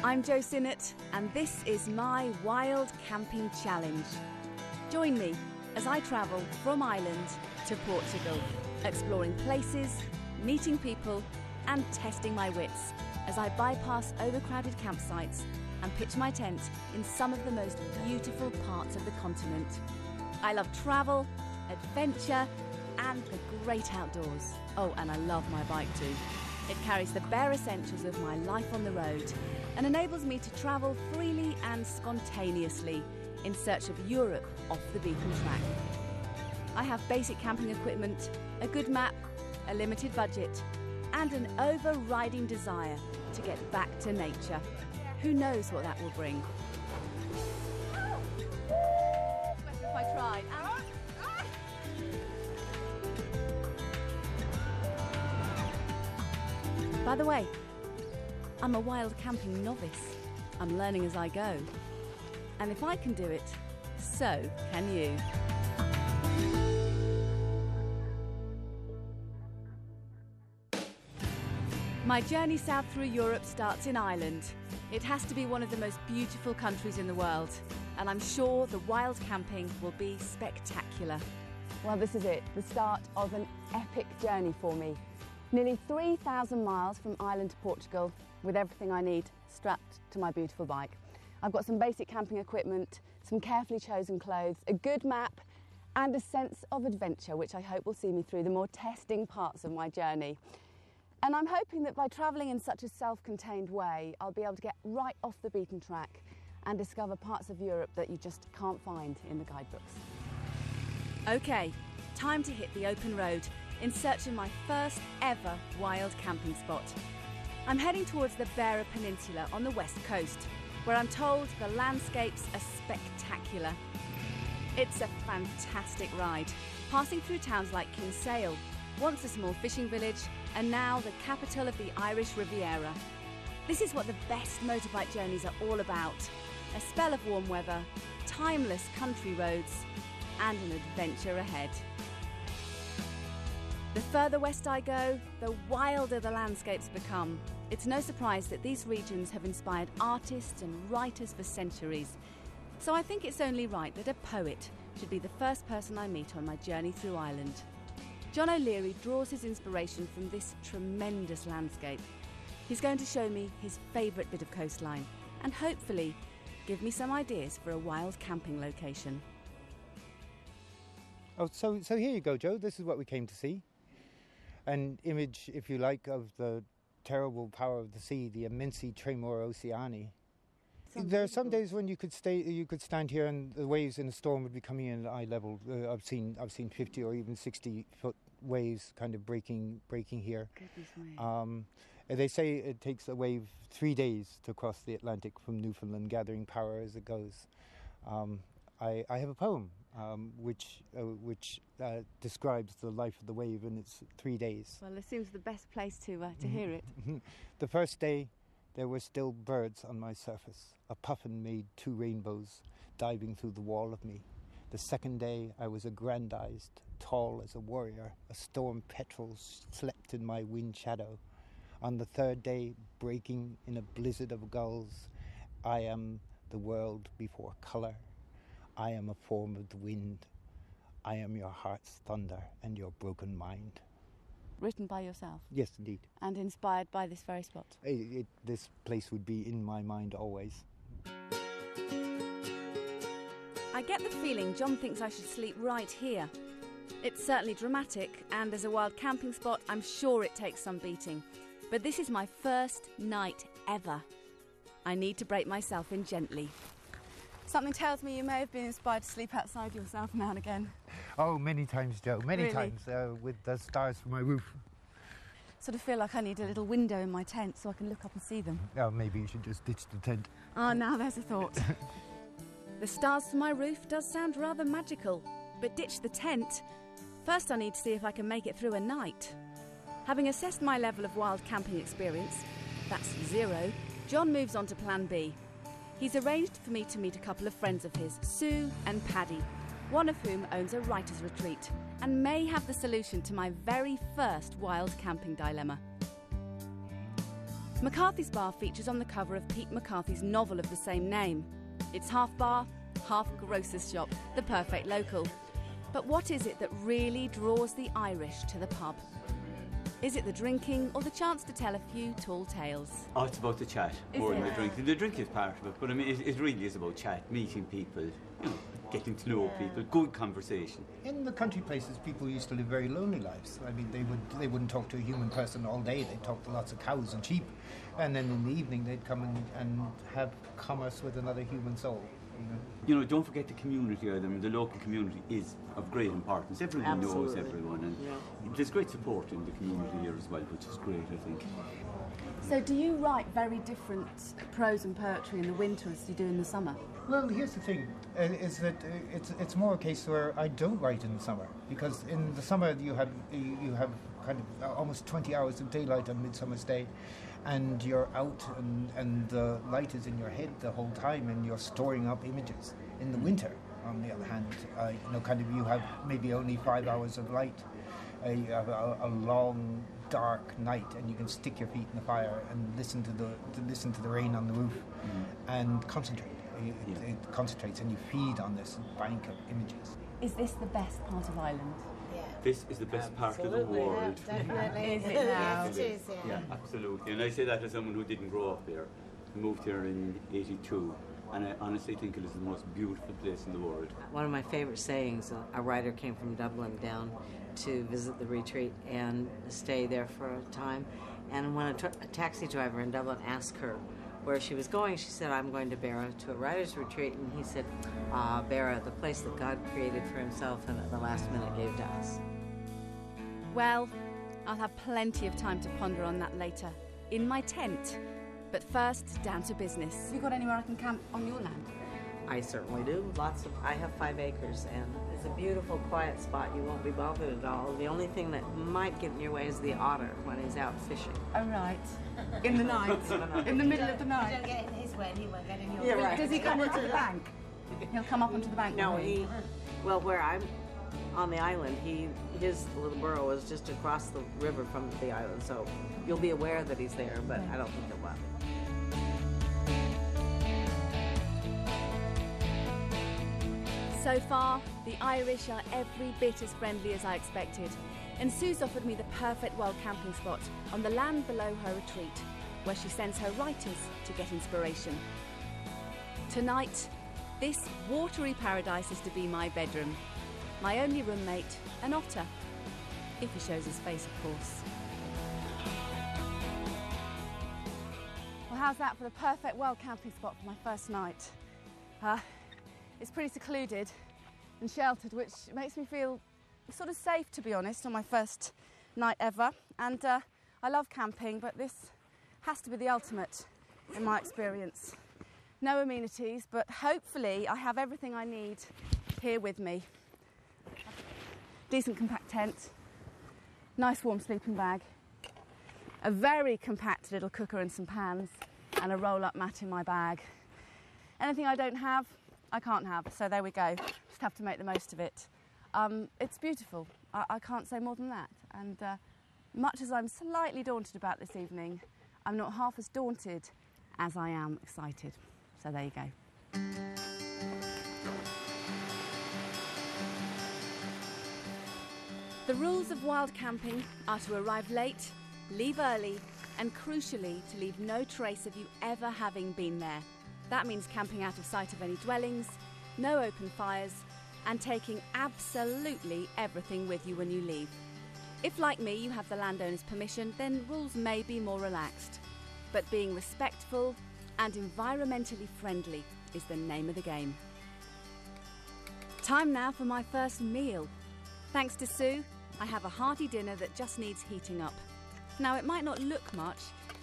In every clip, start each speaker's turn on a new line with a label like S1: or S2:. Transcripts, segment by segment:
S1: I'm Sinnott, and this is my Wild Camping Challenge. Join me as I travel from Ireland to Portugal, exploring places, meeting people, and testing my wits as I bypass overcrowded campsites and pitch my tent in some of the most beautiful parts of the continent. I love travel, adventure, and the great outdoors. Oh, and I love my bike too. It carries the bare essentials of my life on the road and enables me to travel freely and spontaneously in search of Europe off the beaten track. I have basic camping equipment, a good map, a limited budget, and an overriding desire to get back to nature. Who knows what that will bring? What if I tried? By the way, I'm a wild camping novice. I'm learning as I go. And if I can do it, so can you. My journey south through Europe starts in Ireland. It has to be one of the most beautiful countries in the world, and I'm sure the wild camping will be spectacular. Well, this is it, the start of an epic journey for me. Nearly 3,000 miles from Ireland to Portugal, with everything I need strapped to my beautiful bike. I've got some basic camping equipment, some carefully chosen clothes, a good map, and a sense of adventure, which I hope will see me through the more testing parts of my journey. And I'm hoping that by travelling in such a self-contained way, I'll be able to get right off the beaten track and discover parts of Europe that you just can't find in the guidebooks. OK, time to hit the open road in search of my first ever wild camping spot. I'm heading towards the Bara Peninsula on the west coast, where I'm told the landscapes are spectacular. It's a fantastic ride, passing through towns like Kinsale, once a small fishing village, and now the capital of the Irish Riviera. This is what the best motorbike journeys are all about. A spell of warm weather, timeless country roads, and an adventure ahead. The further west I go, the wilder the landscapes become. It's no surprise that these regions have inspired artists and writers for centuries. So I think it's only right that a poet should be the first person I meet on my journey through Ireland. John O'Leary draws his inspiration from this tremendous landscape. He's going to show me his favourite bit of coastline and hopefully give me some ideas for a wild camping location.
S2: Oh, so here you go, Joe. This is what we came to see. An image, if you like, of the terrible power of the sea, the immensi tremor oceani. There are some days when you could stand here and the waves in a storm would be coming in at eye level. I've seen 50 or even 60-foot waves kind of breaking here.
S1: Goodness me.
S2: They say it takes a wave 3 days to cross the Atlantic from Newfoundland, gathering power as it goes. I have a poem which describes the life of the wave in its 3 days.
S1: Well, this seems the best place to hear it.
S2: The first day, there were still birds on my surface. A puffin made 2 rainbows diving through the wall of me. The second day, I was aggrandized, tall as a warrior. A storm petrel slept in my wind shadow. On the third day, breaking in a blizzard of gulls, I am the world before colour. I am a form of the wind. I am your heart's thunder and your broken mind.
S1: Written by yourself?
S2: Yes, indeed.
S1: And inspired by this very spot?
S2: This place would be in my mind always.
S1: I get the feeling John thinks I should sleep right here. It's certainly dramatic, and as a wild camping spot, I'm sure it takes some beating. But this is my first night ever. I need to break myself in gently. Something tells me you may have been inspired to sleep outside yourself now and again.
S2: Oh, many times, Joe, many
S1: Really?
S2: times, with the stars from my roof.
S1: Sort of feel like I need a little window in my tent so I can look up and see them.
S2: Oh, maybe you should just ditch the tent.
S1: Oh, now there's a thought. The stars from my roof does sound rather magical, but ditch the tent. First I need to see if I can make it through a night. Having assessed my level of wild camping experience, that's 0, John moves on to plan B. He's arranged for me to meet a couple of friends of his, Sue and Paddy, one of whom owns a writer's retreat and may have the solution to my very first wild camping dilemma. McCarthy's Bar features on the cover of Pete McCarthy's novel of the same name. It's half bar, half grocer's shop, the perfect local. But what is it that really draws the Irish to the pub? Is it the drinking or the chance to tell a few tall tales?
S3: Oh, it's about the chat more than the drinking. The drink is part of it, but I mean, it really is about chat, meeting people, you know, getting to know people, good conversation.
S2: In the country places, people used to live very lonely lives. I mean, they wouldn't talk to a human person all day. They'd talk to lots of cows and sheep, and then in the evening they'd come and have commerce with another human soul.
S3: You know, don't forget the community. I mean, the local community is of great importance. Everyone knows everyone, and there's great support in the community here as well, which is great, I think.
S1: So do you write very different prose and poetry in the winter as you do in the summer?
S2: Well, here's the thing, is that it's more a case where I don't write in the summer, because in the summer you have kind of almost 20 hours of daylight on Midsummer's Day, and you're out and the light is in your head the whole time, and you're storing up images. In the winter, on the other hand, you have maybe only 5 hours of light. You have a long, dark night, and you can stick your feet in the fire and listen to the rain on the roof, and concentrate. It concentrates, and you feed on this bank of images.
S1: Is this the best part of Ireland?
S3: Yeah. This is the best part of the world.
S1: Definitely. Is it now?
S4: It is,
S3: Yeah, absolutely. And I say that as someone who didn't grow up here. I moved here in '82, and I honestly think it is the most beautiful place in the world.
S4: One of my favorite sayings, a writer came from Dublin down to visit the retreat and stay there for a time. And when a taxi driver in Dublin asked her where she was going, she said, "I'm going to Bara to a writer's retreat." And he said, Bara, the place that God created for himself and at the last minute gave to us.
S1: Well, I'll have plenty of time to ponder on that later, in my tent. But first, down to business. Have you got anywhere I can camp on your land?
S4: I certainly do. I have 5 acres, and it's a beautiful, quiet spot. You won't be bothered at all. The only thing that might get in your way is the otter when he's out fishing.
S1: Oh, right. In the night? In the middle of the night?
S5: You don't get in his way, and he won't get in yours.
S4: Yeah, right.
S1: Does he come onto the bank? He'll come up onto the bank?
S4: No, where I'm on the island, his little burrow is just across the river from the island, so you'll be aware that he's there, but I don't think he'll bother.
S1: So far, the Irish are every bit as friendly as I expected, and Sue's offered me the perfect wild camping spot on the land below her retreat, where she sends her writers to get inspiration. Tonight, this watery paradise is to be my bedroom. My only roommate, an otter, if he shows his face, of course. Well, how's that for the perfect wild camping spot for my first night? It's pretty secluded and sheltered, which makes me feel sort of safe, to be honest, on my first night ever. And I love camping, but this has to be the ultimate in my experience. No amenities, but hopefully I have everything I need here with me. Decent compact tent, nice warm sleeping bag, a very compact little cooker and some pans, and a roll-up mat in my bag. Anything I don't have, I can't have, so there we go. Just have to make the most of it. It's beautiful. I can't say more than that. And much as I'm slightly daunted about this evening, I'm not half as daunted as I am excited. So there you go. The rules of wild camping are to arrive late, leave early, and crucially, to leave no trace of you ever having been there. That means camping out of sight of any dwellings, no open fires, and taking absolutely everything with you when you leave. If, like me, you have the landowner's permission, then rules may be more relaxed. But being respectful and environmentally friendly is the name of the game. Time now for my first meal. Thanks to Sue, I have a hearty dinner that just needs heating up. Now, it might not look much,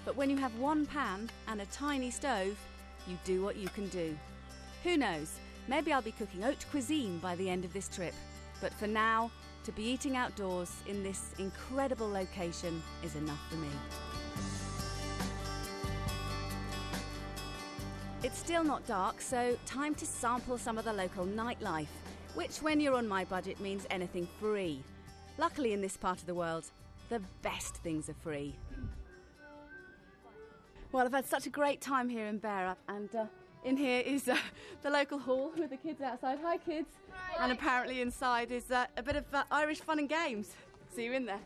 S1: but when you have one pan and a tiny stove, you do what you can do. Who knows, maybe I'll be cooking haute cuisine by the end of this trip. But for now, to be eating outdoors in this incredible location is enough for me. It's still not dark, so time to sample some of the local nightlife, which when you're on my budget means anything free. Luckily in this part of the world, the best things are free. Well, I've had such a great time here in Bara, and in here is the local hall with the kids outside. Hi, kids. Hi. And apparently inside is a bit of Irish fun and games. See you in there.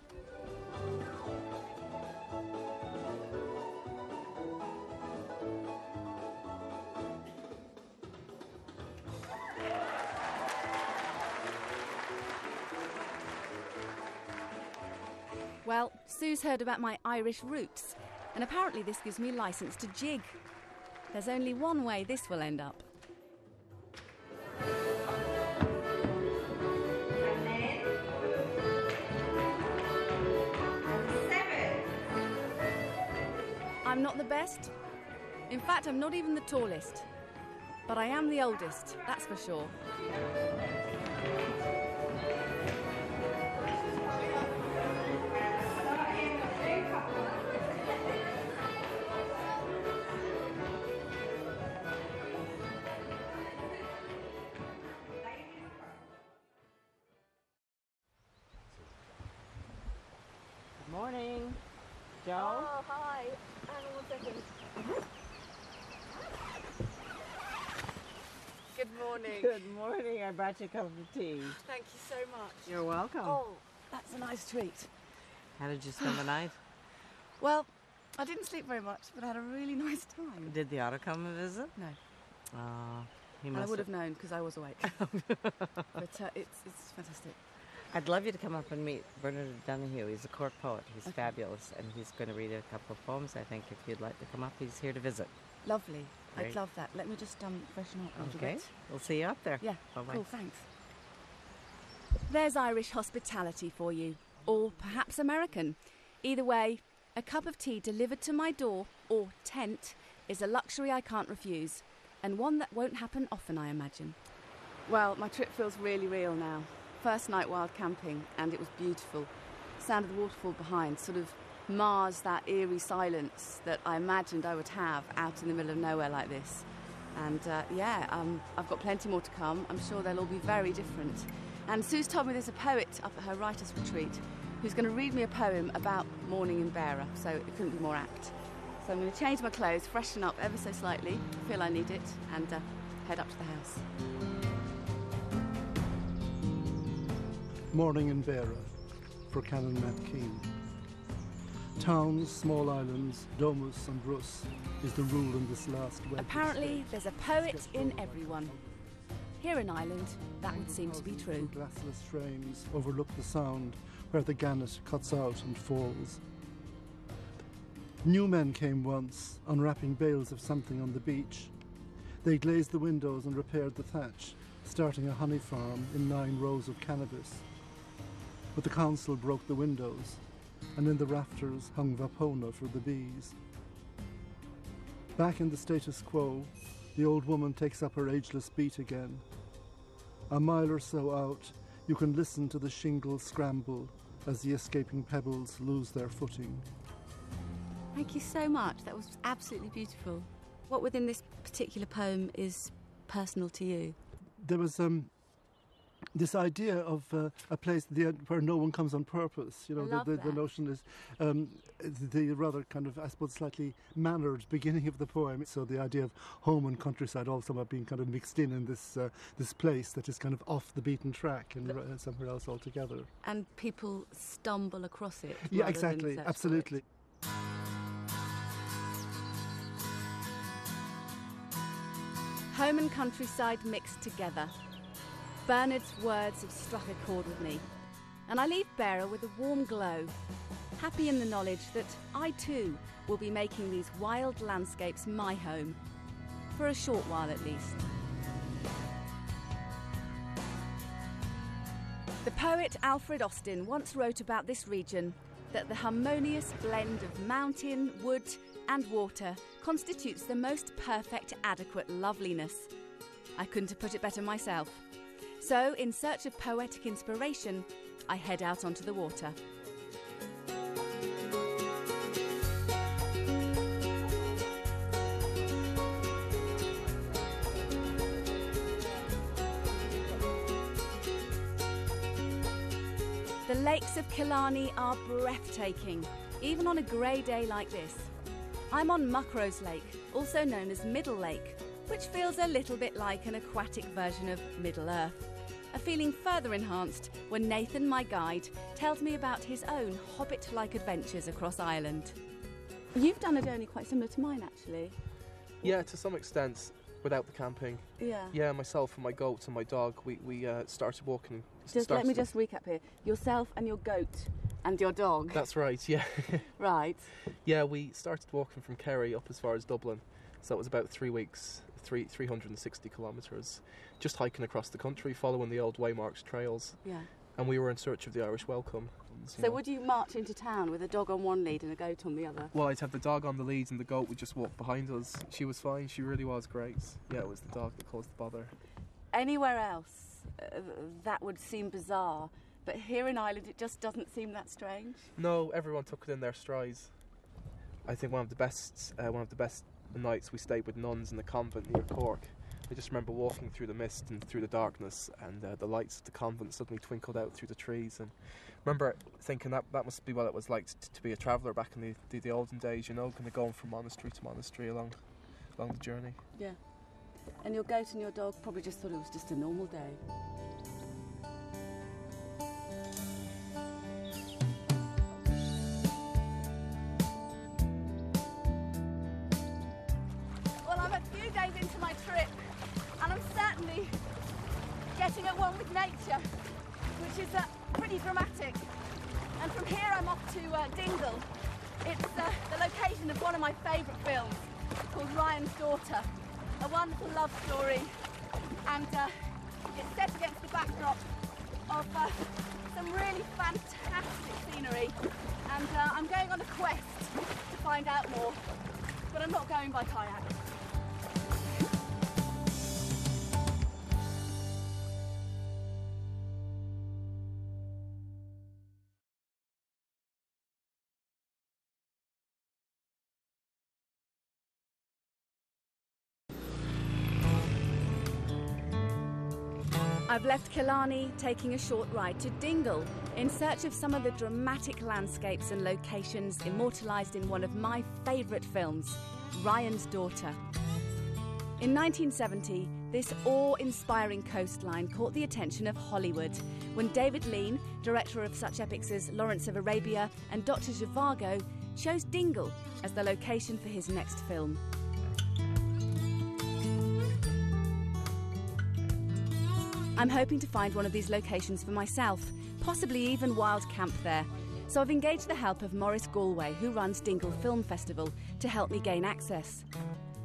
S1: Well, Sue's heard about my Irish roots, and apparently this gives me licence to jig. There's only one way this will end up. I'm not the best. In fact, I'm not even the tallest. But I am the oldest, that's for sure.
S4: Morning, Joe.
S1: Oh, hi. Hang on 1 second. Good morning.
S4: Good morning. I brought you a cup of tea.
S1: Thank you so much.
S4: You're welcome.
S1: Oh, that's a nice treat.
S4: How did you spend the night?
S1: Well, I didn't sleep very much, but I had a really nice time.
S4: Did the otter come and visit?
S1: No.
S4: He
S1: And
S4: must
S1: I would have known because I was awake. But it's fantastic.
S4: I'd love you to come up and meet Bernard Donahue. He's a court poet. He's fabulous, and he's going to read a couple of poems. I think if you'd like to come up, he's here to visit.
S1: Lovely.
S4: Great.
S1: I'd love that. Let me just freshen up a little
S4: Okay,
S1: bit.
S4: we'll see you up there.
S1: Yeah,
S4: Bye-bye.
S1: cool, thanks. There's Irish hospitality for you, or perhaps American. Either way, a cup of tea delivered to my door, or tent, is a luxury I can't refuse, and one that won't happen often, I imagine. Well, my trip feels really real now. First night wild camping, and it was beautiful. Sound of the waterfall behind sort of mars that eerie silence that I imagined I would have out in the middle of nowhere like this. And I've got plenty more to come. I'm sure they'll all be very different. And Sue's told me there's a poet up at her writer's retreat who's going to read me a poem about morning in Bara, so it couldn't be more apt. So I'm going to change my clothes, freshen up ever so slightly, feel I need it, and head up to the house.
S6: Morning in Bara for Canon Matt Keane. Towns, small islands, domus and brus is the rule in this last web.
S1: Apparently there's a poet in everyone. Here in Ireland, that would seem to be true.
S6: Glassless frames overlook the sound where the gannet cuts out and falls. New men came once, unwrapping bales of something on the beach. They glazed the windows and repaired the thatch, starting a honey farm in 9 rows of cannabis. But the council broke the windows, and in the rafters hung vapona for the bees. Back in the status quo, the old woman takes up her ageless beat again. A mile or so out, you can listen to the shingles scramble as the escaping pebbles lose their footing.
S1: Thank you so much. That was absolutely beautiful. What within this particular poem is personal to you?
S6: There was this idea of a place where no one comes on purpose. You know, the notion is the rather kind of, I suppose, slightly mannered beginning of the poem. So the idea of home and countryside all somewhat being kind of mixed in this this place that is kind of off the beaten track and somewhere else altogether.
S1: And people stumble across it.
S6: Yeah, exactly, absolutely.
S1: Home and countryside mixed together. Bernard's words have struck a chord with me, and I leave Bara with a warm glow, happy in the knowledge that I too will be making these wild landscapes my home, for a short while at least. The poet Alfred Austin once wrote about this region that the harmonious blend of mountain, wood and water constitutes the most perfect adequate loveliness. I couldn't have put it better myself. So, in search of poetic inspiration, I head out onto the water. The lakes of Killarney are breathtaking, even on a grey day like this. I'm on Muckrose Lake, also known as Middle Lake, which feels a little bit like an aquatic version of Middle Earth. A feeling further enhanced when Nathan, my guide, tells me about his own hobbit-like adventures across Ireland. You've done a journey quite similar to mine, actually.
S7: Yeah, to some extent, without the camping.
S1: Yeah.
S7: Yeah, myself and my goats and my dog, we started walking.
S1: Let me just recap here. Yourself and your goat and your dog.
S7: That's right, yeah.
S1: Right.
S7: Yeah, we started walking from Kerry up as far as Dublin. So it was about 3 weeks, 360 kilometres, just hiking across the country, following the old waymarked trails.
S1: Yeah.
S7: And we were in search of the Irish welcome.
S1: So would you march into town with a dog on one lead and a goat on the other?
S7: Well, I'd have the dog on the lead and the goat would just walk behind us. She was fine, she really was great. Yeah, it was the dog that caused the bother.
S1: Anywhere else, that would seem bizarre, but here in Ireland it just doesn't seem that strange.
S7: No, everyone took it in their strides. I think one of the best nights we stayed with nuns in the convent near Cork. I just remember walking through the mist and through the darkness, and the lights of the convent suddenly twinkled out through the trees. And remember thinking that must be what it was like to be a traveller back in the olden days, you know, kind of going from monastery to monastery along the journey.
S1: Yeah. And your goat and your dog probably just thought it was just a normal day. Well, I'm a few days into my trip, and I'm certainly getting at one with nature, which is pretty dramatic. And from here I'm off to Dingle. It's the location of one of my favourite films called Ryan's Daughter. A wonderful love story, and it's set against the backdrop of some really fantastic scenery, and I'm going on a quest to find out more, but I'm not going by kayak. I've left Killarney, taking a short ride to Dingle in search of some of the dramatic landscapes and locations immortalised in one of my favourite films, Ryan's Daughter. In 1970, this awe-inspiring coastline caught the attention of Hollywood when David Lean, director of such epics as Lawrence of Arabia and Dr. Zhivago, chose Dingle as the location for his next film. I'm hoping to find one of these locations for myself, possibly even wild camp there. So I've engaged the help of Maurice Galway, who runs Dingle Film Festival, to help me gain access.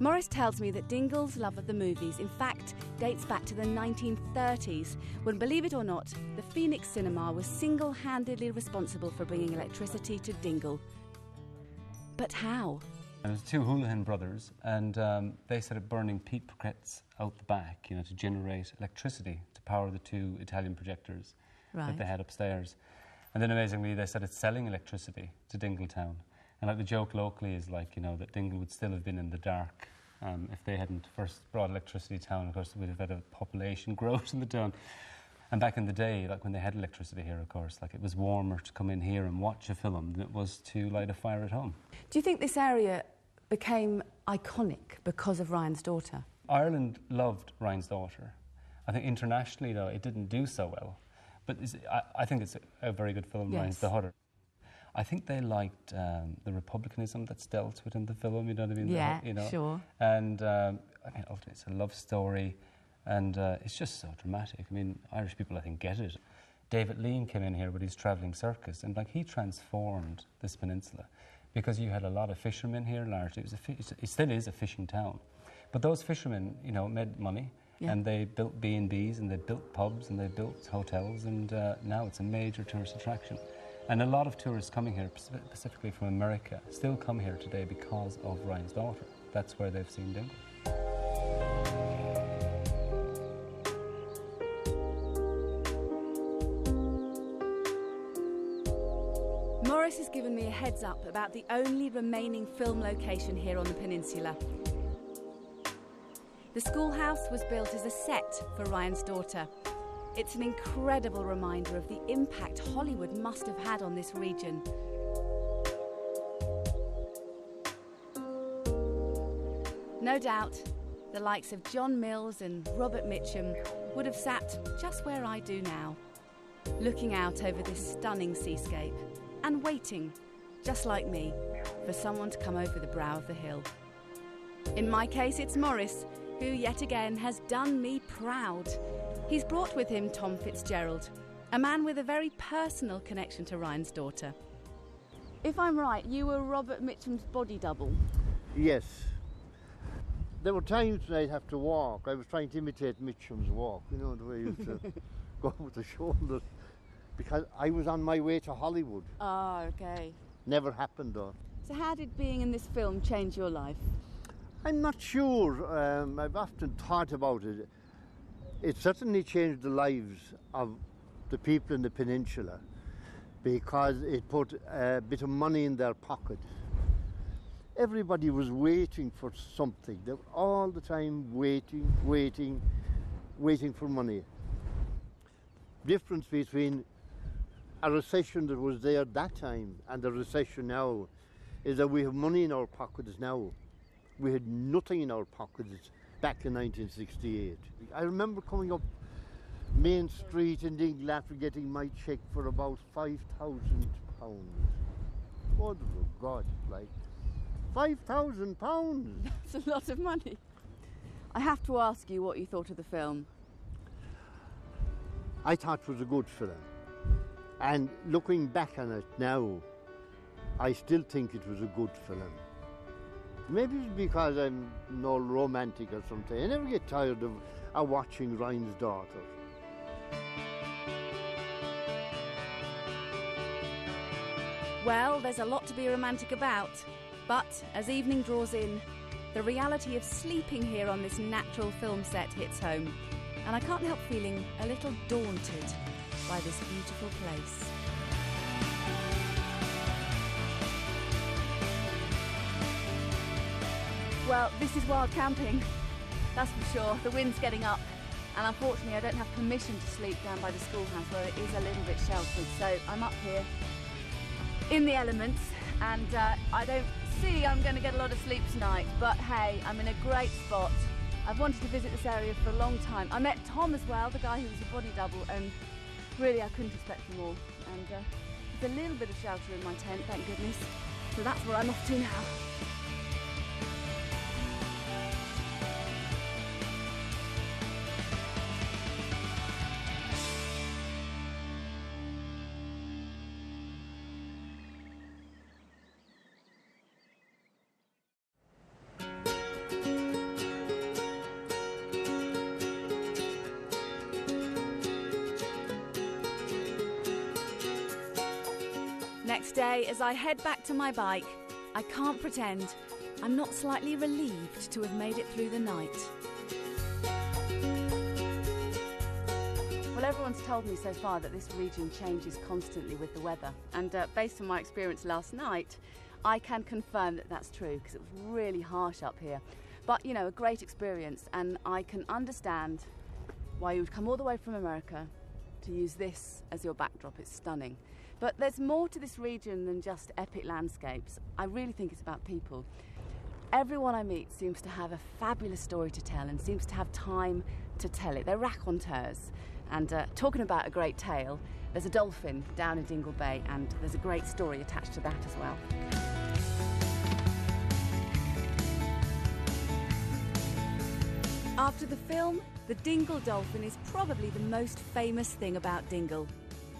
S1: Maurice tells me that Dingle's love of the movies, in fact, dates back to the 1930s, when, believe it or not, the Phoenix Cinema was single-handedly responsible for bringing electricity to Dingle. But how?
S8: There was two Houlihan brothers, and they started burning peat briquettes out the back, you know, to generate electricity to power the two Italian projectors that they had upstairs. And then amazingly, they started selling electricity to Dingle town. And like the joke locally is like, you know, that Dingle would still have been in the dark if they hadn't first brought electricity to town. Of course, we'd have had a population growth in the town. And back in the day, like when they had electricity here, of course, like it was warmer to come in here and watch a film than it was to light a fire at home.
S1: Do you think this area became iconic because of Ryan's Daughter?
S8: Ireland loved Ryan's Daughter. I think internationally, though, it didn't do so well. But I think it's a very good film,
S1: Yes.
S8: Ryan's Daughter. I think they liked the republicanism that's dealt with in the film, you know what I mean?
S1: Yeah,
S8: you know?
S1: sure.
S8: And I mean, ultimately it's a love story, and it's just so dramatic. I mean, Irish people, I think, get it. David Lean came in here with his travelling circus, and like he transformed this peninsula, because you had a lot of fishermen here largely. It still is a fishing town. But those fishermen, you know, made money, and they built B&Bs, and they built pubs, and they built hotels, and now it's a major tourist attraction. And a lot of tourists coming here, specifically from America, still come here today because of Ryan's Daughter. That's where they've seen Dingle.
S1: Maurice has given me a heads up about the only remaining film location here on the peninsula. The schoolhouse was built as a set for Ryan's Daughter. It's an incredible reminder of the impact Hollywood must have had on this region. No doubt, the likes of John Mills and Robert Mitchum would have sat just where I do now, looking out over this stunning seascape and waiting, just like me, for someone to come over the brow of the hill. In my case, it's Maurice, who yet again has done me proud. He's brought with him Tom Fitzgerald, a man with a very personal connection to Ryan's daughter. If I'm right, you were Robert Mitchum's body double?
S9: Yes. There were times when I'd have to walk. I was trying to imitate Mitchum's walk, you know, the way he used to go with the shoulders, because I was on my way to Hollywood.
S1: Ah, okay.
S9: Never happened though.
S1: So how did being in this film change your life?
S9: I'm not sure. I've often thought about it. It certainly changed the lives of the people in the peninsula, because it put a bit of money in their pocket. Everybody was waiting for something. They were all the time waiting for money. Difference between a recession that was there at that time and the recession now is that we have money in our pockets now. We had nothing in our pockets back in 1968. I remember coming up Main Street in Dingle after getting my cheque for about £5,000. Oh God, like £5,000.
S1: That's a lot of money. I have to ask you what you thought of the film.
S9: I thought it was a good film. And looking back on it now, I still think it was a good film. Maybe it's because I'm an old romantic or something. I never get tired of watching Ryan's daughter.
S1: Well, there's a lot to be romantic about. But as evening draws in, the reality of sleeping here on this natural film set hits home. And I can't help feeling a little daunted by this beautiful place. Well, this is wild camping, that's for sure. The wind's getting up, and unfortunately I don't have permission to sleep down by the schoolhouse where it is a little bit sheltered. So I'm up here in the elements, and I don't see I'm going to get a lot of sleep tonight, but hey, I'm in a great spot. I've wanted to visit this area for a long time. I met Tom as well, the guy who was a body double, and really I couldn't expect for more. And there's a little bit of shelter in my tent, thank goodness. So that's where I'm off to now. Next day, as I head back to my bike, I can't pretend I'm not slightly relieved to have made it through the night. Well, everyone's told me so far that this region changes constantly with the weather, and based on my experience last night, I can confirm that that's true, because it was really harsh up here. But, you know, a great experience, and I can understand why you would come all the way from America to use this as your backdrop. It's stunning. But there's more to this region than just epic landscapes. I really think it's about people. Everyone I meet seems to have a fabulous story to tell and seems to have time to tell it. They're raconteurs. And talking about a great tale, there's a dolphin down in Dingle Bay, and there's a great story attached to that as well. After the film, the Dingle dolphin is probably the most famous thing about Dingle.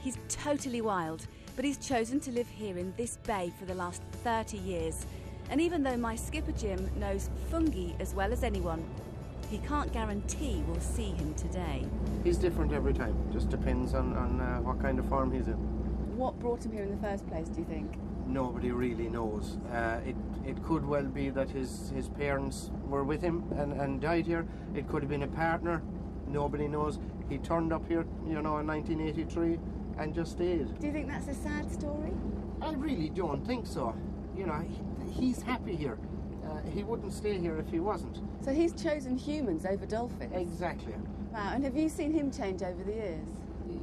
S1: He's totally wild, but he's chosen to live here in this bay for the last 30 years. And even though my skipper Jim knows fungi as well as anyone, he can't guarantee we'll see him today.
S10: He's different every time, just depends on what kind of form he's in.
S1: What brought him here in the first place, do you think?
S10: Nobody really knows. It could well be that his parents were with him and died here. It could have been a partner, nobody knows. He turned up here, you know, in 1983. And just stayed.
S1: Do you think that's a sad story?
S10: I really don't think so. You know, he's happy here. He wouldn't stay here if he wasn't.
S1: So he's chosen humans over dolphins?
S10: Exactly.
S1: Wow, and have you seen him change over the years?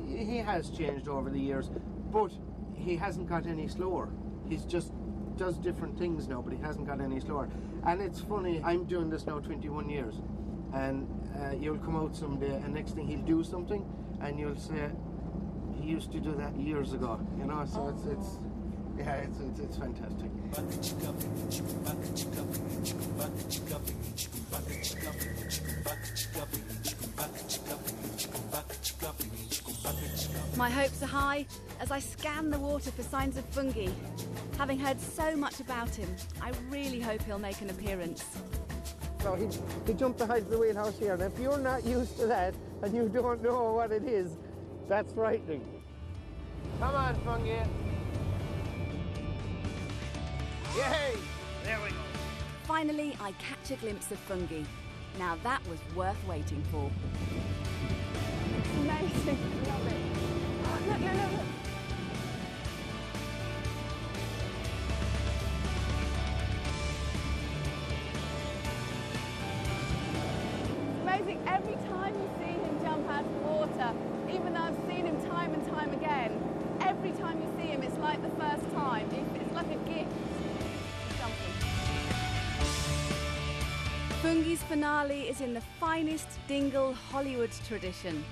S10: He has changed over the years, but he hasn't got any slower. He's just does different things now, but he hasn't got any slower. And it's funny, I'm doing this now 21 years, and you'll come out someday, and next thing he'll do something, and you'll say, he used to do that years ago, you know, so it's fantastic.
S1: My hopes are high as I scan the water for signs of fungi. Having heard so much about him, I really hope he'll make an appearance.
S10: So he jumped the height of the wheelhouse here, and if you're not used to that and you don't know what it is, that's frightening. Come on, fungi. Yay! There we go.
S1: Finally, I catch a glimpse of fungi. Now that was worth waiting for. It's amazing. I love it. Look, look, look, look. It's amazing. Every time you see him jump out of the water, even though I've seen him time and time again, every time you see him, it's like the first time. It's like a gift. Fungi's finale is in the finest Dingle Hollywood tradition,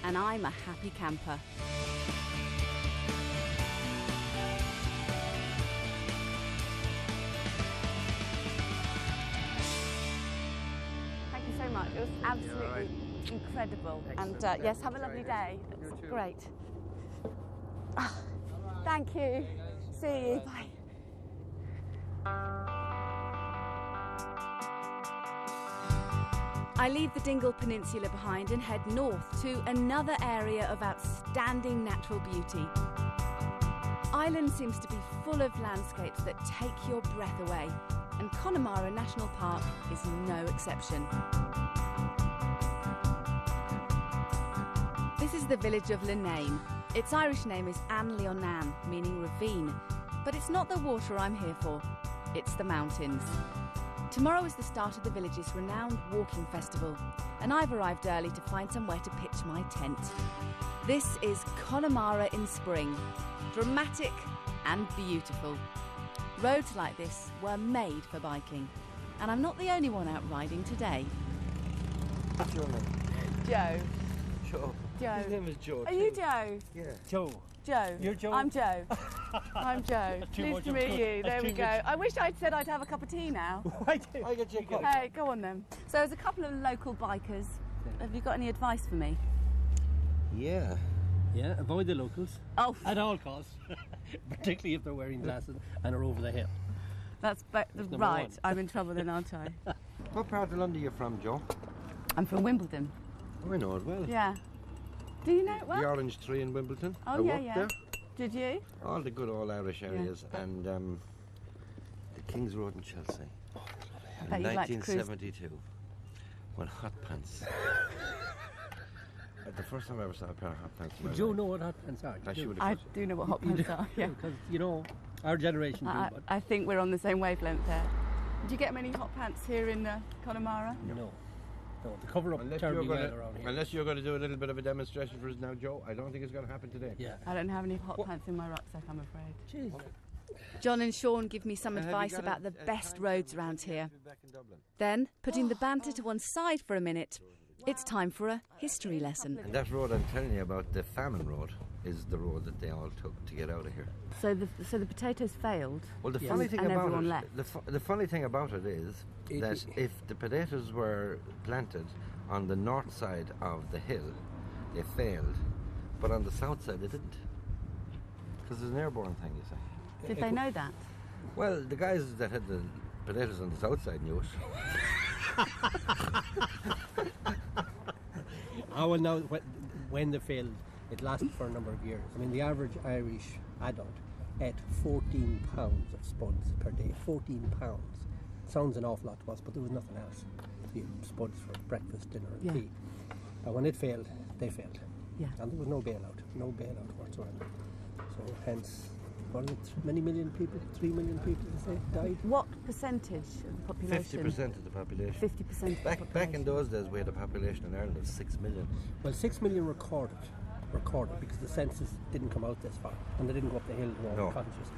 S1: and I'm a happy camper. Thank you so much. It was absolutely incredible.
S10: Excellent.
S1: And yes, have a lovely day. It's great. Oh, thank you. See you. Bye. I leave the Dingle Peninsula behind and head north to another area of outstanding natural beauty. Ireland seems to be full of landscapes that take your breath away, and Connemara National Park is no exception. This is the village of Linane. Its Irish name is An Leonan, meaning ravine, but it's not the water I'm here for, it's the mountains. Tomorrow is the start of the village's renowned walking festival, and I've arrived early to find somewhere to pitch my tent. This is Connemara in spring, dramatic and beautiful. Roads like this were made for biking, and I'm not the only one out riding today.
S11: What's your name?
S1: Joe.
S11: Joe.
S1: Joe.
S11: His name is Joe.
S1: Are you Joe?
S11: Yeah.
S6: Joe.
S1: Joe.
S6: You're Joe?
S1: I'm Joe. I'm Joe. Pleased to meet you. There we go. I wish I'd said I'd have a cup of tea now.
S11: I get you a cup.
S1: Hey, go on then. So there's a couple of local bikers. Have you got any advice for me?
S11: Yeah. Yeah, avoid the locals.
S1: Oh.
S11: At all costs. Particularly if they're wearing glasses and are over the hill.
S1: That's right. I'm in trouble then, aren't I?
S11: What part of London are you from, Joe?
S1: I'm from Wimbledon.
S11: Oh, I know it well.
S1: Yeah. Do you know it well?
S11: The Orange Tree in Wimbledon.
S1: Oh,
S11: I worked there.
S1: Did you?
S11: All the good old Irish areas, and the King's Road in Chelsea. In 1972, when hot pants. The first time I ever saw a pair of hot pants.
S12: Do you know what hot pants are?
S1: I do know what hot pants are, yeah.
S12: Because, you know, our generation do.
S1: I think we're on the same wavelength there. Do you get many hot pants here in Connemara?
S12: No. No, the cover up terribly well around here.
S11: Unless you're going to do a little bit of a demonstration for us now, Joe, I don't think it's going to happen today.
S12: Yeah.
S1: I don't have any hot pants in my rucksack, I'm afraid. Jeez. John and Sean give me some advice about the best roads around here. Then, putting the banter to one side for a minute, it's time for a history lesson.
S11: And that road I'm telling you about, the Famine Road, is the road that they all took to get out of here.
S1: So the potatoes failed.
S11: Well, the funny thing about it, the funny thing about it is that if the potatoes were planted on the north side of the hill, they failed, but on the south side they didn't, because it's an airborne thing, you see.
S1: Did they know that?
S11: Well, the guys that had the potatoes on the south side knew it.
S12: Oh, well, now, when they failed, it lasted for a number of years. I mean, the average Irish adult ate 14 pounds of spuds per day. 14 pounds. Sounds an awful lot to us, but there was nothing else. You had spuds for breakfast, dinner and tea. And when it failed, they failed.
S1: Yeah.
S12: And there was no bailout whatsoever. So hence, what is it, many million people, 3 million people, they say, died.
S1: What percentage of the population?
S11: 50% of the population.
S1: 50% of the population.
S11: Back in those days, we had a population in Ireland of 6 million.
S12: Well, 6 million recorded because the census didn't come out this far, and they didn't go up the hill to all the cottages.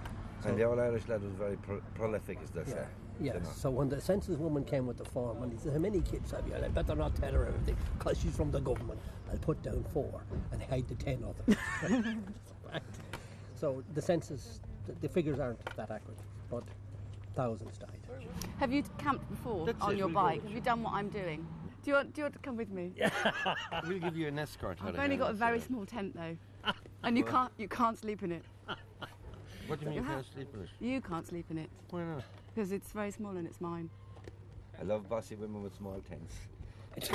S11: And the old Irish lad was very prolific, as they say.
S12: Yes,
S11: You know.
S12: so when the census woman came with the form and he said, how many kids have you? I better not tell her everything because she's from the government. I'll put down 4 and hide the 10 others. So the census, the figures aren't that accurate, but thousands died.
S1: Have you camped before on your bike? Have you done what I'm doing? Do you want to come with me?
S11: Yeah. We'll give you an escort.
S1: I've only got a very small tent though, and you can't sleep in it.
S11: What do you mean you can't sleep in it?
S1: You can't sleep in it.
S11: Why not?
S1: Because it's very small and it's mine.
S11: I love bossy women with small tents.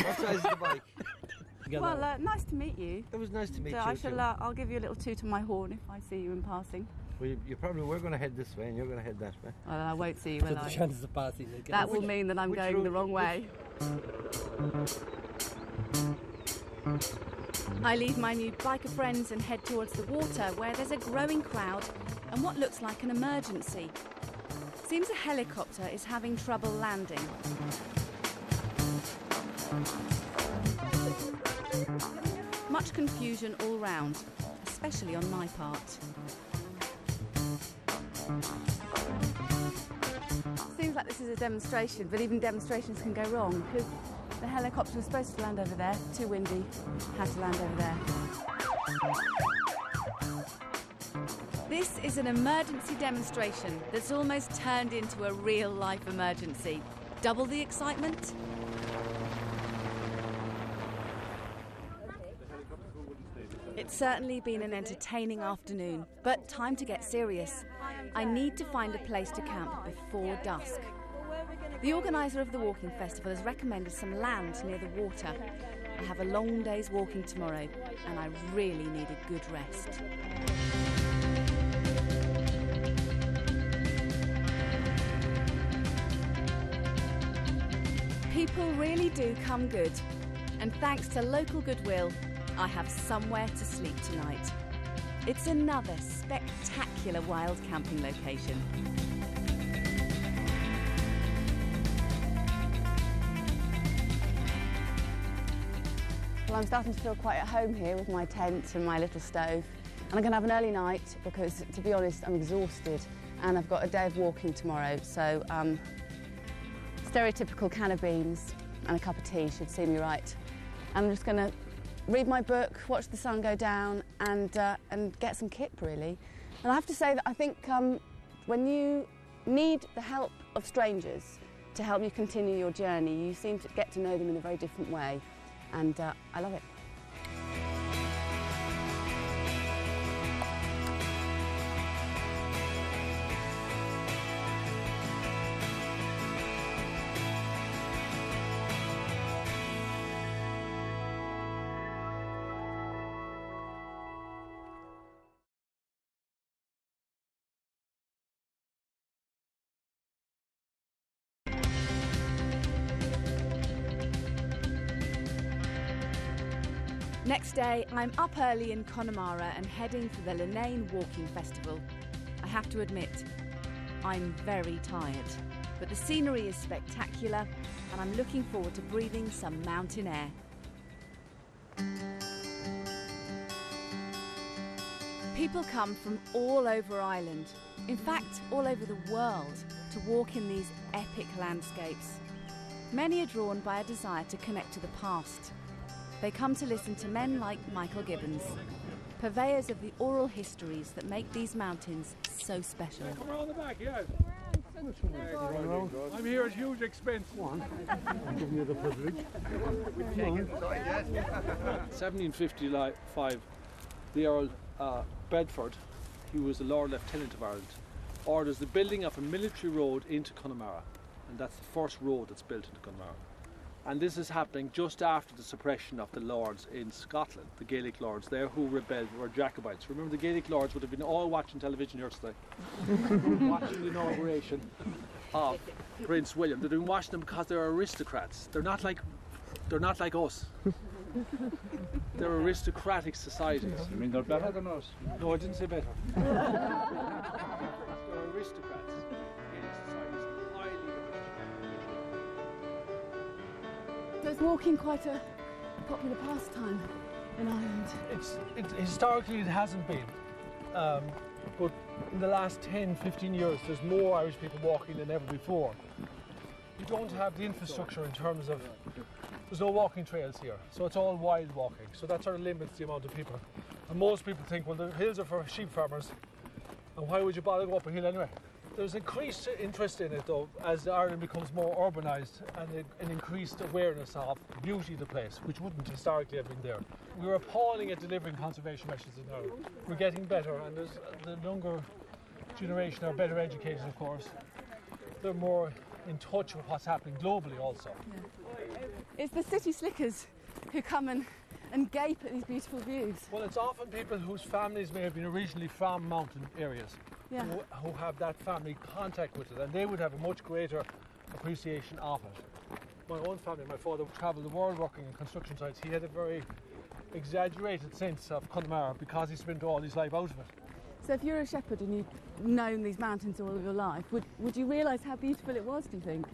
S11: What size is the bike?
S1: Well, nice to meet you.
S11: It was nice to meet you.
S1: I'll give you a little toot on my horn if I see you in passing.
S11: Well, you probably were going to head this way and you're going to head that way.
S1: Well, I won't see you, will I?
S12: The chances of passing.
S1: That will mean that I'm going the wrong way. I leave my new biker friends and head towards the water where there's a growing crowd and what looks like an emergency. Seems a helicopter is having trouble landing. Much confusion all round, especially on my part. Seems like this is a demonstration, but even demonstrations can go wrong because the helicopter was supposed to land over there, too windy, had to land over there. This is an emergency demonstration that's almost turned into a real-life emergency. Double the excitement? It's certainly been an entertaining afternoon, but time to get serious. I need to find a place to camp before dusk. The organiser of the walking festival has recommended some land near the water. I have a long day's walking tomorrow, and I really need a good rest. People really do come good, and thanks to local goodwill, I have somewhere to sleep tonight. It's another spectacular wild camping location. Well, I'm starting to feel quite at home here with my tent and my little stove. And I'm going to have an early night because, to be honest, I'm exhausted and I've got a day of walking tomorrow. So, stereotypical can of beans and a cup of tea should see me right. I'm just going to read my book, watch the sun go down and get some kip, really. And I have to say that I think when you need the help of strangers to help you continue your journey, you seem to get to know them in a very different way. And I love it. Next day, I'm up early in Connemara and heading for the Linane Walking Festival. I have to admit, I'm very tired, but the scenery is spectacular and I'm looking forward to breathing some mountain air. People come from all over Ireland, in fact, all over the world, to walk in these epic landscapes. Many are drawn by a desire to connect to the past. They come to listen to men like Michael Gibbons, purveyors of the oral histories that make these mountains so special.
S13: Come around the back, yeah. I'm here at huge expense.
S6: I'll give you the privilege.
S13: 1755, the Earl Bedford, he was the Lord Lieutenant of Ireland, orders the building of a military road into Connemara, and that's the first road that's built into Connemara. And this is happening just after the suppression of the lords in Scotland, the Gaelic lords there who rebelled, were Jacobites. Remember, the Gaelic lords would have been all watching television here today, watching the inauguration of Prince William. They've been watching them because they're aristocrats. They're not like us. They're aristocratic societies.
S14: You mean they're better than us?
S13: No, I didn't say better. They're aristocrats.
S1: So it's walking quite a popular pastime in Ireland.
S13: Historically it hasn't been, but in the last 10, 15 years, there's more Irish people walking than ever before. You don't have the infrastructure in terms of, there's no walking trails here, so it's all wild walking. So that sort of limits the amount of people. And most people think, well, the hills are for sheep farmers, and why would you bother go up a hill anyway? There's increased interest in it though, as Ireland becomes more urbanised, and an increased awareness of the beauty of the place, which wouldn't historically have been there. We're appalling at delivering conservation measures in Ireland. We're getting better, and there's the younger generation are better educated, of course. They're more in touch with what's happening globally also.
S1: Yeah. It's the city slickers who come and gape at these beautiful views.
S13: Well, it's often people whose families may have been originally from mountain areas, yeah, who have that family contact with it, and they would have a much greater appreciation of it. My own family, my father travelled the world working in construction sites. He had a very exaggerated sense of Connemara because he spent all his life out of it.
S1: So if you're a shepherd and you've known these mountains all of your life, would you realise how beautiful it was, do you think?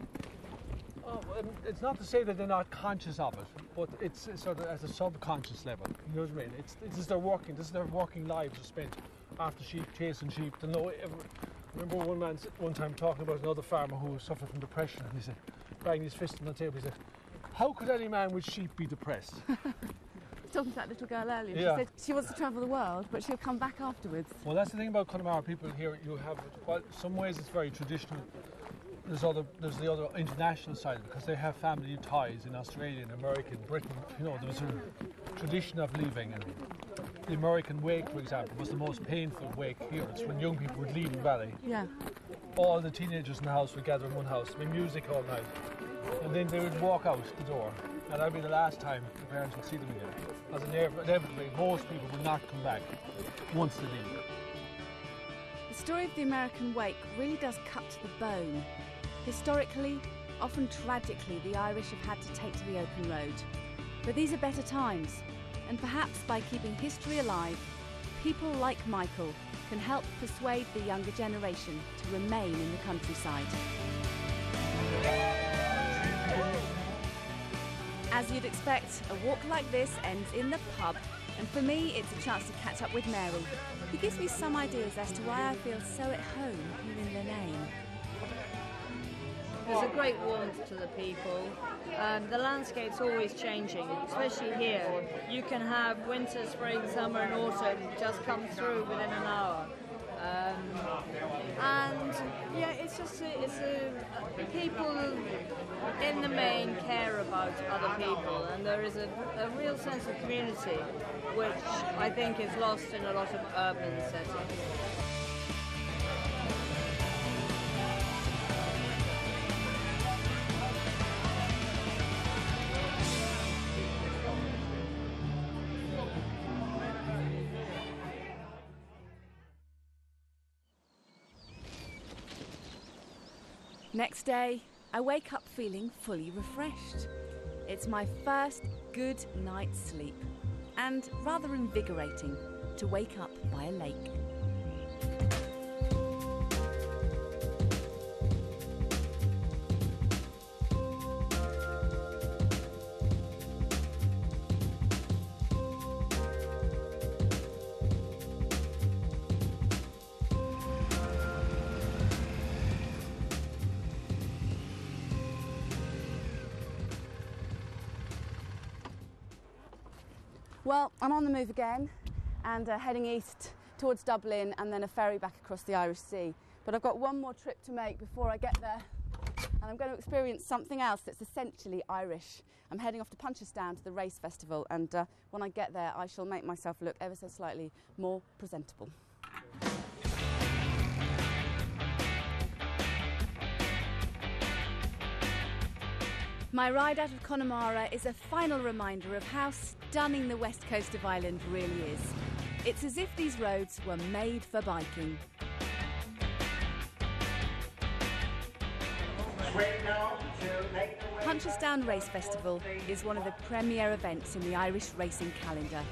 S13: Oh, it's not to say that they're not conscious of it, but it's sort of at a subconscious level. You know what I mean? This is their working lives are spent after sheep, chasing sheep. I remember one man one time talking about another farmer who suffered from depression, and he said, banging his fist on the table, he said, "How could any man with sheep be depressed?"
S1: I was talking to that little girl earlier.
S13: Yeah.
S1: She said she wants to travel the world, but she'll come back afterwards.
S13: Well, that's the thing about Connemara people here. You have, well, some ways it's very traditional. There's the other international side because they have family ties in Australia and America and Britain. You know, there's a tradition of leaving, and the American wake, for example, was the most painful wake here. It's when young people would leave the valley.
S1: Yeah.
S13: All the teenagers in the house would gather in one house, with music all night, and then they would walk out the door, and that'd be the last time the parents would see them again. As inevitably, most people would not come back once they leave.
S1: The story of the American wake really does cut to the bone. Historically, often tragically, the Irish have had to take to the open road. But these are better times, and perhaps by keeping history alive, people like Michael can help persuade the younger generation to remain in the countryside. As you'd expect, a walk like this ends in the pub, and for me it's a chance to catch up with Mary, who gives me some ideas as to why I feel so at home here in the name.
S5: There's a great warmth to the people. The landscape's always changing, especially here. You can have winter, spring, summer and autumn just come through within an hour. And yeah, people in the main care about other people, and there is a real sense of community, which I think is lost in a lot of urban settings.
S1: Next day, I wake up feeling fully refreshed. It's my first good night's sleep, and rather invigorating to wake up by a lake. Well, I'm on the move again and heading east towards Dublin and then a ferry back across the Irish Sea. But I've got one more trip to make before I get there, and I'm going to experience something else that's essentially Irish. I'm heading off to Punchestown to the race festival, and when I get there I shall make myself look ever so slightly more presentable. My ride out of Connemara is a final reminder of how stunning the west coast of Ireland really is. It's as if these roads were made for biking. Punchestown Race Festival is one of the premier events in the Irish racing calendar.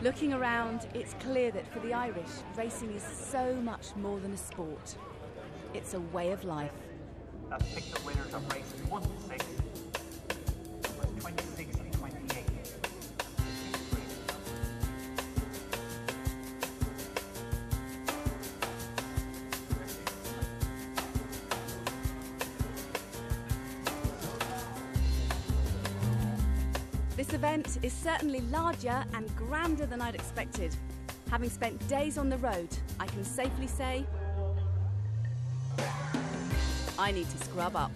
S1: Looking around, it's clear that for the Irish, racing is so much more than a sport. It's a way of life.
S14: That's picked the winners of races 1 to 6, 26 and 28.
S1: event is certainly larger and grander than I'd expected. Having spent days on the road, I can safely say I need to scrub up.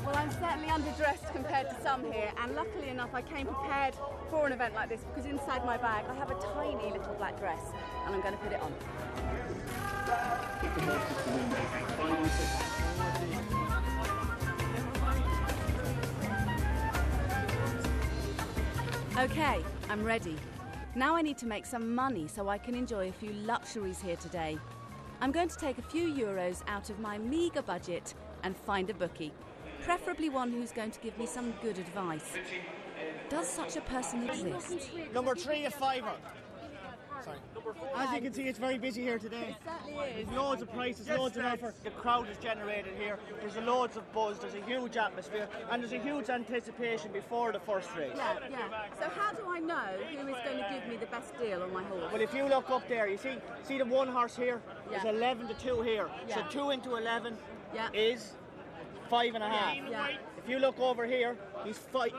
S1: Well, I'm certainly underdressed compared to some here, and luckily enough I came prepared for an event like this because inside my bag I have a tiny little black dress and I'm going to put it on. Okay, I'm ready. Now I need to make some money so I can enjoy a few luxuries here today. I'm going to take a few euros out of my meagre budget and find a bookie, preferably one who's going to give me some good advice. Does such a person exist?
S15: Number 3 at £5. Sorry. As you can see, it's very busy here today.
S1: It certainly is.
S15: There's loads of prices, loads of offer. The crowd is generated here. There's loads of buzz, there's a huge atmosphere, and there's a huge anticipation before the first race.
S1: Yeah. So how do I know who is going to give me the best deal on my horse?
S15: Well, if you look up there, you see the one horse here?
S1: Yeah.
S15: There's 11 to 2 here.
S1: Yeah.
S15: So 2 into 11
S1: yeah.
S15: is 5.5.
S1: Yeah.
S15: If you look over here, he's 5.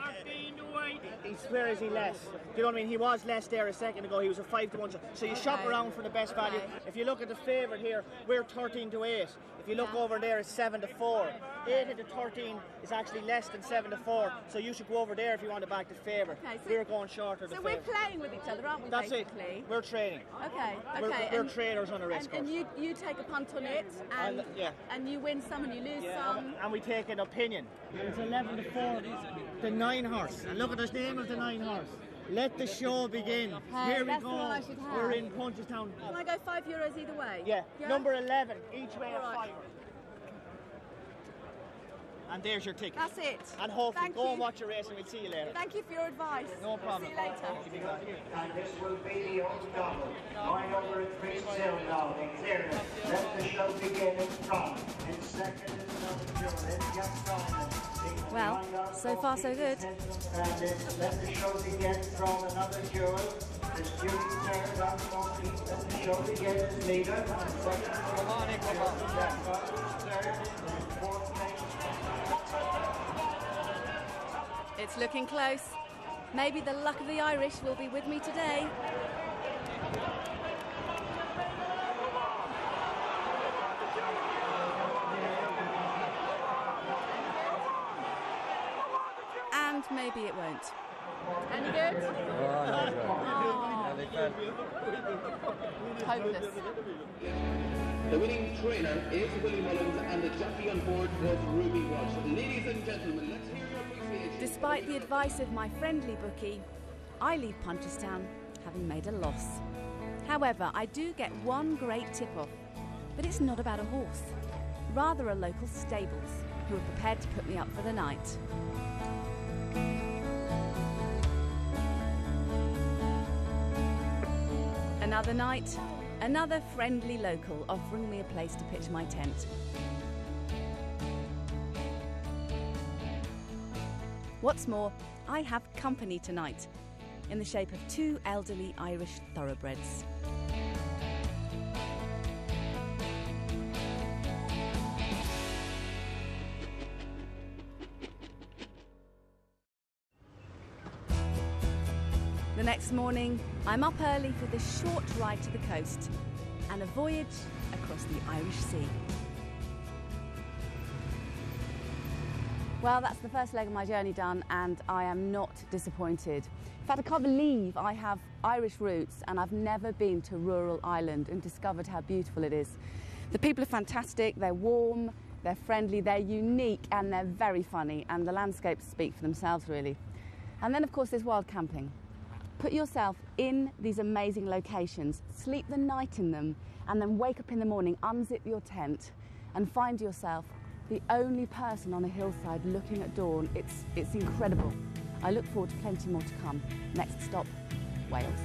S15: Where is he less? Do you know what I mean? He was less there a second ago. He was a 5 to 1. So you shop around for the best value. If you look at the favourite here, we're 13 to 8. If you look over there, it's 7 to 4. 8 into 13 is actually less than 7 to 4. So you should go over there if you want to back the favourite.
S1: Okay, so
S15: we're going shorter.
S1: So we're playing with each other, aren't we?
S15: That's
S1: basically?
S15: it. We're trading.
S1: Okay.
S15: We're traders on a race course.
S1: And you take a punt on it, and you win some and you lose some.
S15: And we take an opinion. It's 11 to 4. The 9 horse. And look at the name of the 9 horse. Let the show begin. Here we go. We're in Punchestown.
S1: Can I go €5 either way?
S15: Yeah. Number 11, each way a £5. And there's your ticket.
S1: That's it.
S15: And hopefully go and watch your race and we'll see you later.
S1: Thank you for your advice.
S15: No problem.
S1: See you later.
S14: And this will be the old double. Going over at 3-0 now. Clearance. Let the show begin in front. In second is another Julian.
S1: Well, so far so good.
S14: And let the show begin from another jewel. The student third on 14. Let the show begin as leader. Come on, fourth place.
S1: It's looking close. Maybe the luck of the Irish will be with me today. And maybe it won't. Any good? Hopeless.
S16: The winning trainer is Willie Mullins and the jockey on board was Ruby Walsh. Ladies and gentlemen, let's hear your appreciation.
S1: Despite the advice of my friendly bookie, I leave Punchestown having made a loss. However, I do get one great tip-off, but it's not about a horse, rather a local stables who are prepared to put me up for the night. Another night, another friendly local offering me a place to pitch my tent. What's more, I have company tonight, in the shape of 2 elderly Irish thoroughbreds. The next morning, I'm up early for this short ride to the coast and a voyage across the Irish Sea. Well, that's the first leg of my journey done, and I am not disappointed. In fact, I can't believe I have Irish roots and I've never been to rural Ireland and discovered how beautiful it is. The people are fantastic, they're warm, they're friendly, they're unique, and they're very funny, and the landscapes speak for themselves, really. And then, of course, there's wild camping. Put yourself in these amazing locations, sleep the night in them, and then wake up in the morning, unzip your tent, and find yourself the only person on a hillside looking at dawn. It's incredible. I look forward to plenty more to come. Next stop, Wales.